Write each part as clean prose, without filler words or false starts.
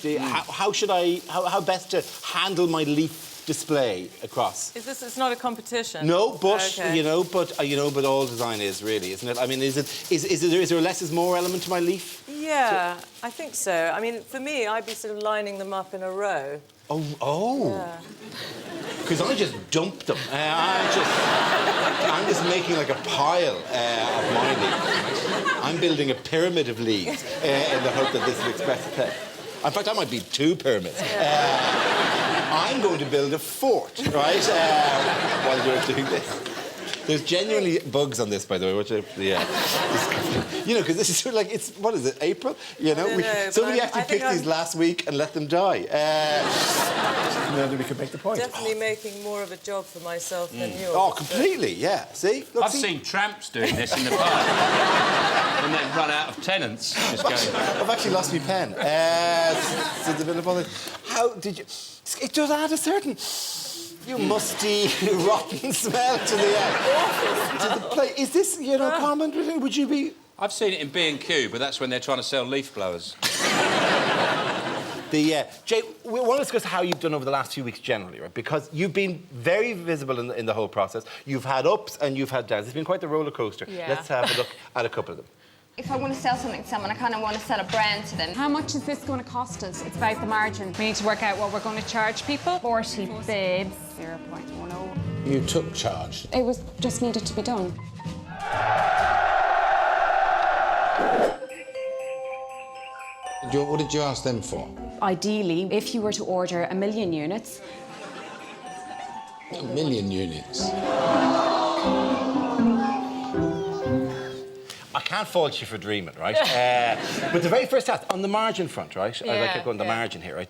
How should I... How best to handle my leaf display across? It's not a competition? No, but, okay. but all design is, really, isn't it? I mean, is there a less is more element to my leaf? Yeah, I think so. I mean, for me, I'd be sort of lining them up in a row. Oh. Yeah. Because I just dumped them. I'm just making like a pile of my leaves. I'm building a pyramid of leaves in the hope that this will express it. In fact, I might be 2 pyramids. I'm going to build a fort, right, while you're doing this. There's genuinely bugs on this, by the way, which because this is sort of like, what is it, April? Somebody actually picked these last week and let them die. Then we could make the point. Definitely making more of a job for myself than yours. Oh, completely, yeah. See? Look, I've seen tramps doing this in the past. And then run out of tenants. I've actually lost my pen. Since a bit of bother. How did you... It does add a certain... You musty, rotten smell to the plate. Is this, common? Would you be... I've seen it in B&Q, but that's when they're trying to sell leaf blowers. Jay, we want to discuss how you've done over the last few weeks generally, right? Because you've been very visible in the whole process. You've had ups and you've had downs. It's been quite the roller coaster. Yeah. Let's have a look at a couple of them. If I want to sell something to someone, I kind of want to sell a brand to them. How much is this going to cost us? It's about the margin. We need to work out what we're going to charge people. 40 bibs, 0.10. You took charge. It was just needed to be done. What did you ask them for? Ideally, if you were to order 1 million units... 1 million units? I can't fault you for dreaming, right? But the very first task, on the margin front, right? As I kept going, the margin here, right?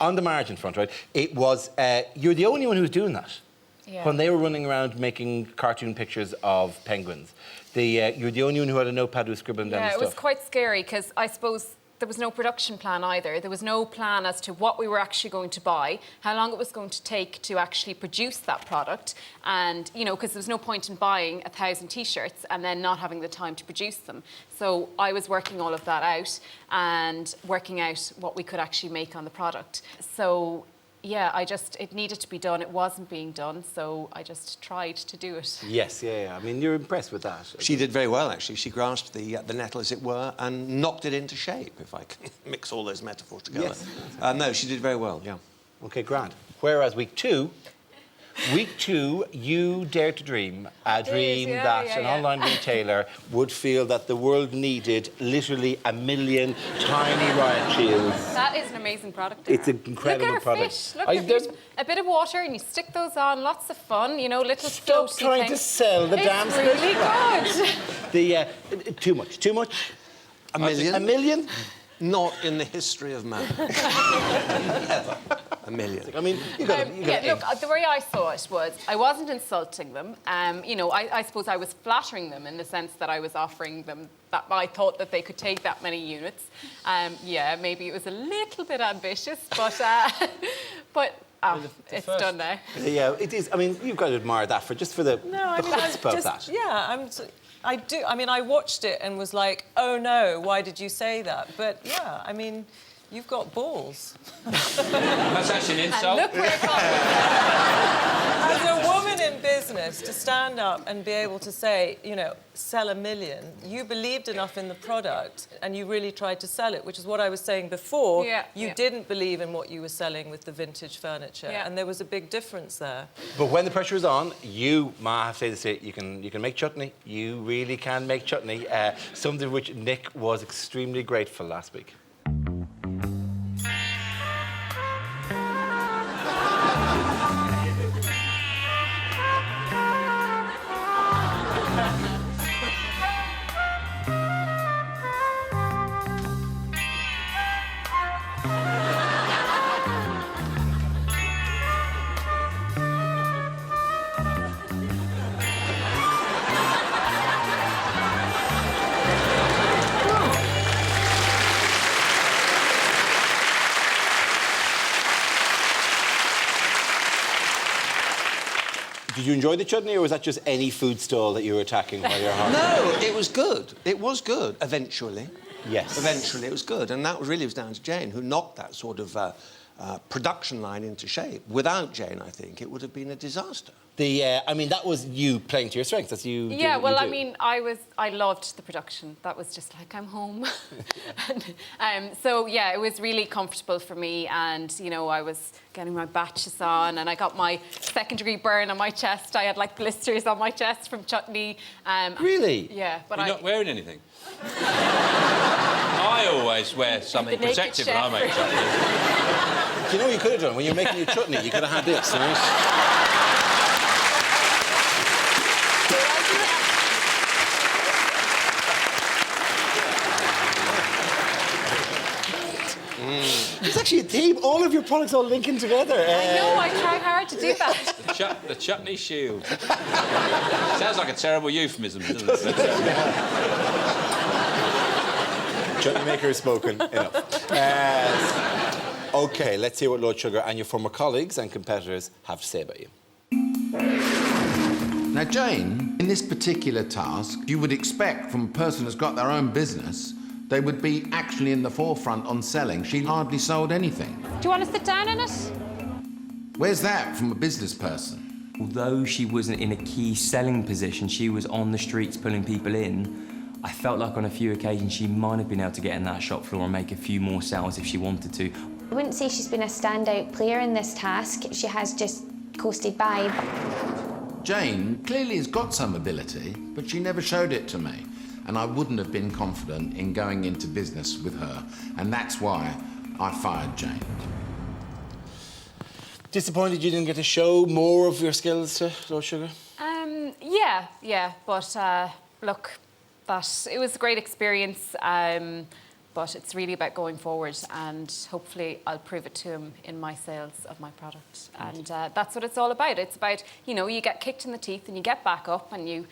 On the margin front, right? It was... you're the only one who was doing that. Yeah. When they were running around making cartoon pictures of penguins. You're the only one who had a notepad who was scribbling down the stuff. Yeah, it was quite scary, because I suppose there was no production plan either. There was no plan as to what we were actually going to buy, how long it was going to take to actually produce that product, and, because there was no point in buying 1,000 T-shirts and then not having the time to produce them. So I was working all of that out and working out what we could actually make on the product. So... yeah, it needed to be done. It wasn't being done, so I just tried to do it. Yes, yeah. I mean, you're impressed with that. She did very well, actually. She grasped the nettle, as it were, and knocked it into shape, if I can mix all those metaphors together. Yes. No, she did very well, yeah. OK, grand. Whereas week two, you dared to dream a dream that an online retailer would feel that the world needed literally 1 million tiny riot shields. That is an amazing product. It's an incredible product. Fish. Look at there's a bit of water and you stick those on, lots of fun, little Stop trying to sell the damn fish. It's really good. Too much? 1 million? 1 million? Not in the history of man. Ever. 1 million. I mean, you got look, the way I saw it was I wasn't insulting them. I suppose I was flattering them in the sense that I was offering them that I thought that they could take that many units. Maybe it was a little bit ambitious, but it's done now. Yeah, it is. I mean, you've got to admire that for the chutzpah of that. Yeah, I do. I mean, I watched it and was like, oh no, why did you say that? But yeah, I mean, you've got balls. That's actually an insult. And look where it got. As a woman in business, to stand up and be able to say, sell 1 million, you believed enough in the product and you really tried to sell it, which is what I was saying before. You didn't believe in what you were selling with the vintage furniture, and there was a big difference there. But when the pressure is on, you, I have to say this, you can make chutney. You really can make chutney, something which Nick was extremely grateful last week. Did you enjoy the chutney, or was that just any food stall that you were attacking while you're hungry? No, it was good. It was good, eventually. Yes. Eventually it was good, and that was down to Jane, who knocked that sort of production line into shape. Without Jane, I think, it would have been a disaster. I mean, that was you playing to your strengths. That's you. Yeah, do, well, you I do. mean, I loved the production. That was just like, I'm home. So, yeah, it was really comfortable for me. And, you know, I was getting my batches on and I got my second-degree burn on my chest. I had, like, blisters on my chest from chutney. Really? Yeah, but You're not wearing anything? I always wear something The naked protective when I chef. make chutney. Do you know what you could have done? When you're making your chutney, you could have had this, right? It's actually a theme. All of your products all linking together. I know, I try hard to do that. The chutney shield. Sounds like a terrible euphemism, doesn't it? Chutney maker has spoken. Enough. OK, let's hear what Lord Sugar and your former colleagues and competitors have to say about you. Now, Jane, in this particular task, you would expect from a person who's got their own business, they would be actually in the forefront on selling. She hardly sold anything. Do you want to sit down in it? Where's that from a business person? Although she wasn't in a key selling position, she was on the streets pulling people in. I felt like on a few occasions she might have been able to get in that shop floor and make a few more sales if she wanted to. I wouldn't say she's been a standout player in this task. She has just coasted by. Jane clearly has got some ability, but she never showed it to me. And I wouldn't have been confident in going into business with her. And that's why I fired Jane. Disappointed you didn't get to show more of your skills to Lord Sugar? Yeah, but look, it was a great experience, but it's really about going forward, and hopefully I'll prove it to him in my sales of my product. And that's what it's all about. It's about, you know, you get kicked in the teeth and you get back up and you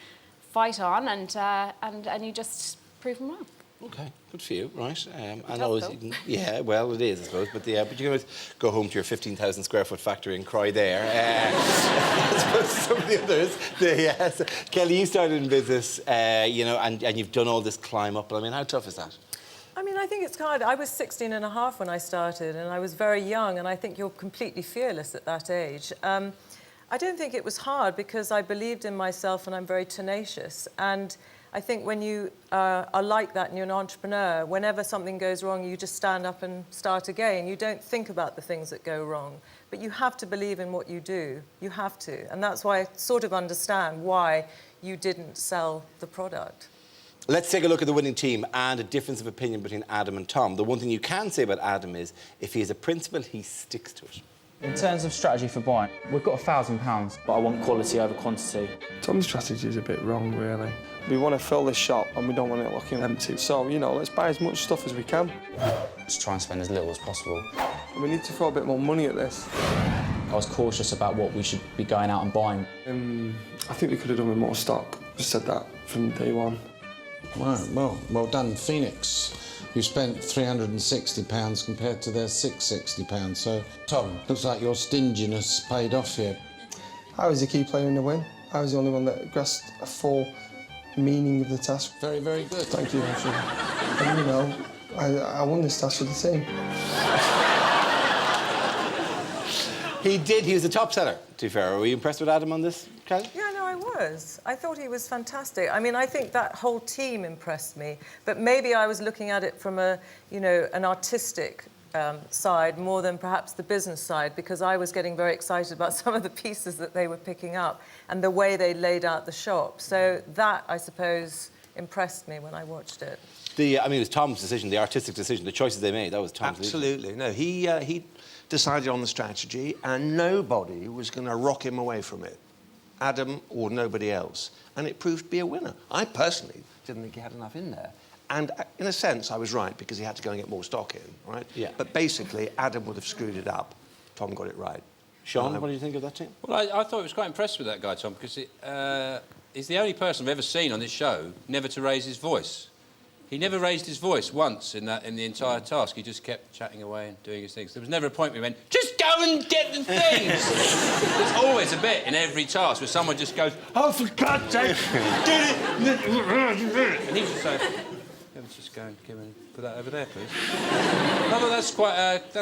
fight on and you just prove them wrong. OK, good for you, right? I Tough, know, though. yeah, well, it is, I suppose, but you can always go home to your 15,000 square foot factory and cry there. As opposed to some of the others. Kelly, you started in business, you know, and you've done all this climb up. I mean, how tough is that? I mean, I think it's kind of... I was 16 and a half when I started, and I was very young, and I think you're completely fearless at that age. I don't think it was hard because I believed in myself and I'm very tenacious. And I think when you are like that and you're an entrepreneur, whenever something goes wrong, you just stand up and start again. You don't think about the things that go wrong. But you have to believe in what you do. You have to. And that's why I sort of understand why you didn't sell the product. Let's take a look at the winning team and a difference of opinion between Adam and Tom. The one thing you can say about Adam is, if he has a principle, he sticks to it. In terms of strategy for buying, we've got £1,000, but I want quality over quantity. Tom's strategy is a bit wrong, really. We want to fill this shop and we don't want it looking empty. So, you know, let's buy as much stuff as we can. Just try and spend as little as possible. We need to throw a bit more money at this. I was cautious about what we should be going out and buying. I think we could have done with more stock. Just said that from day one. Well done, Phoenix. You spent £360 compared to their £660. So, Tom, looks like your stinginess paid off here. I was the key player in the win. I was the only one that grasped a full meaning of the task. Very, very good. Thank you, Richard. And, you know, I won this task with the team. He did. He was a top seller, to be fair. Were you impressed with Adam on this, Kelly? Yeah, no, I was. I thought he was fantastic. I mean, I think that whole team impressed me. But maybe I was looking at it from a, you know, an artistic side more than perhaps the business side, because I was getting very excited about some of the pieces that they were picking up and the way they laid out the shop. So that, I suppose, impressed me when I watched it. I mean, it was Tom's decision, the artistic decision, the choices they made. That was Tom's Absolutely. No, he decided on the strategy and nobody was going to rock him away from it. Adam or nobody else. And it proved to be a winner. I personally didn't think he had enough in there. And in a sense, I was right, because he had to go and get more stock in, right? Yeah. But basically, Adam would have screwed it up. Tom got it right. Sean, what do you think of that team? Well, I thought I was quite impressed with that guy, Tom, because he's the only person I've ever seen on this show never to raise his voice. He never raised his voice once in the entire task. He just kept chatting away and doing his things. There was never a point where he went, just go and get the things. There's always a bit in every task where someone just goes, oh, for God's sake, did it. And he's just like, let's just go and give me, put that over there, please. No, but that's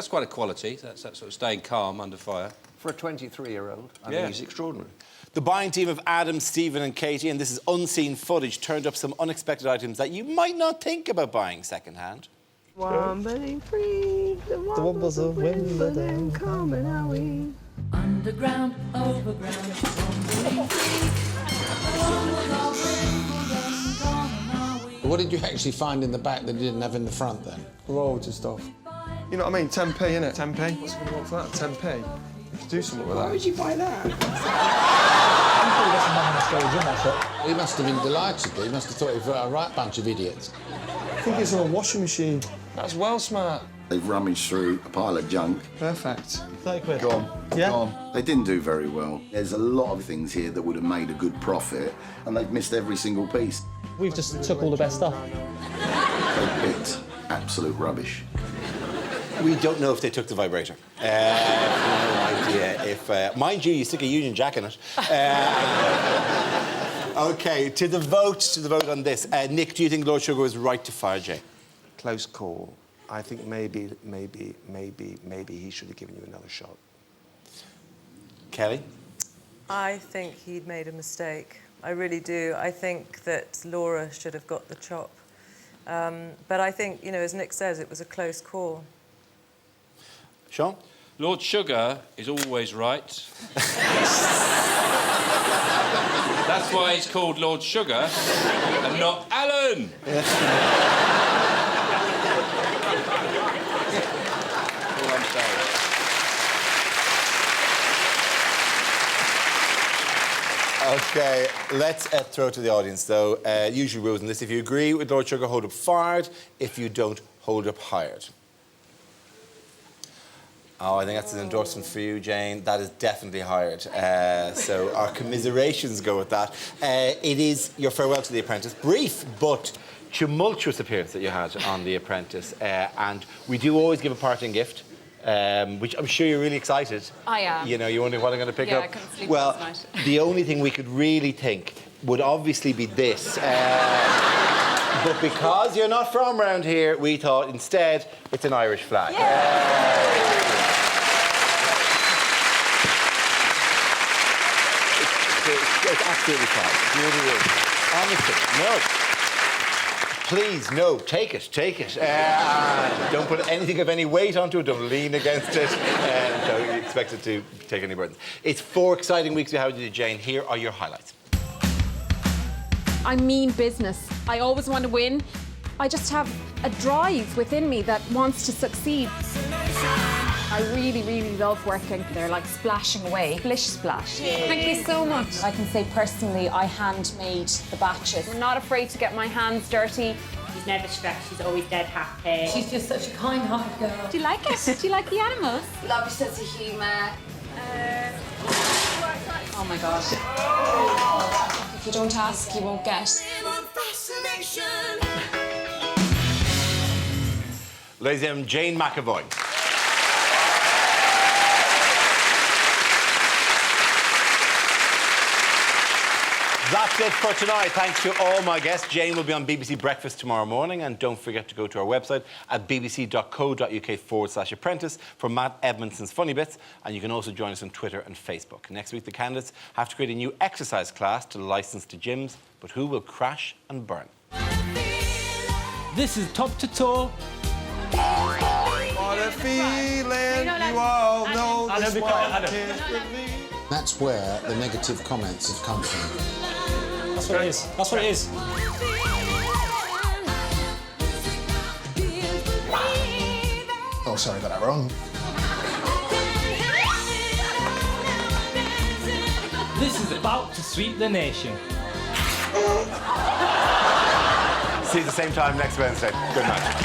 quite a quality. That's that sort of staying calm under fire. For a 23-year-old, I mean, he's extraordinary. The buying team of Adam, Stephen and Katie, and this is unseen footage, turned up some unexpected items that you might not think about buying second-hand. Wombling free, the wobbles of Wimbledon coming our way. Underground, overground, wombling free. What did you actually find in the back that you didn't have in the front, then? Loads of stuff. You know what I mean? 10p, innit? 10p? What's going to want for that? 10p? You could do something with that. Why would you buy that? He must have been delighted. He must have thought he was a right bunch of idiots. I think it's a washing machine. That's well smart. They've rummaged through a pile of junk. Perfect. 30 quid. Gone. Yeah? Gone. They didn't do very well. There's a lot of things here that would have made a good profit, and they've missed every single piece. We've just took all the best stuff. They picked absolute rubbish. We don't know if they took the vibrator. No idea if... mind you, you stick a Union Jack in it. OK, to the vote on this. Nick, do you think Lord Sugar was right to fire Jane? Close call. I think maybe he should have given you another shot. Kelly? I think he'd made a mistake. I really do. I think that Laura should have got the chop. But I think, you know, as Nick says, it was a close call. Sean? Lord Sugar is always right. That's why he's called Lord Sugar and not Alan. All I'm saying. OK, let's throw to the audience, though. Usual rules in this. If you agree with Lord Sugar, hold up fired. If you don't, hold up hired. Oh, I think that's an endorsement for you, Jane. That is definitely hired. So our commiserations go with that. It is your farewell to The Apprentice. Brief, but tumultuous appearance that you had on The Apprentice. And we do always give a parting gift, which I'm sure you're really excited. I am. You know, you're wondering what I'm going to pick Yeah, up. I couldn't sleep well, last night. the only thing we could really think would obviously be this. But because you're not from around here, we thought instead it's an Irish flag. It's absolutely fine. It really is. Honestly, no. Please, no, take it. Don't put anything of any weight onto it. Don't lean against it. Don't expect it to take any burdens. It's 4 exciting weeks we have with you, Jane. Here are your highlights. I mean business. I always want to win. I just have a drive within me that wants to succeed. I really, really love working. They're like splashing away. Splish splash. Thank you so much. I can say personally, I handmade the batches. I'm not afraid to get my hands dirty. She's never stressed, she's always dead happy. She's just such a kind-hearted girl. Do you like it? Do you like the animals? Love your sense of humour. Oh my God. If you don't ask, you won't get. Ladies and gentlemen, Jane McAvoy. That's it for tonight. Thanks to all my guests. Jane will be on BBC Breakfast tomorrow morning, and don't forget to go to our website at bbc.co.uk/apprentice for Matt Edmondson's Funny Bits, and you can also join us on Twitter and Facebook. Next week, the candidates have to create a new exercise class to license to gyms, but who will crash and burn? This is Top to Toe. What a feeling, you all know this one can't believe. That's where the negative comments have come from. That's what it is. That's what it is. Oh, sorry, got that wrong. This is about to sweep the nation. See you at the same time next Wednesday. Good night.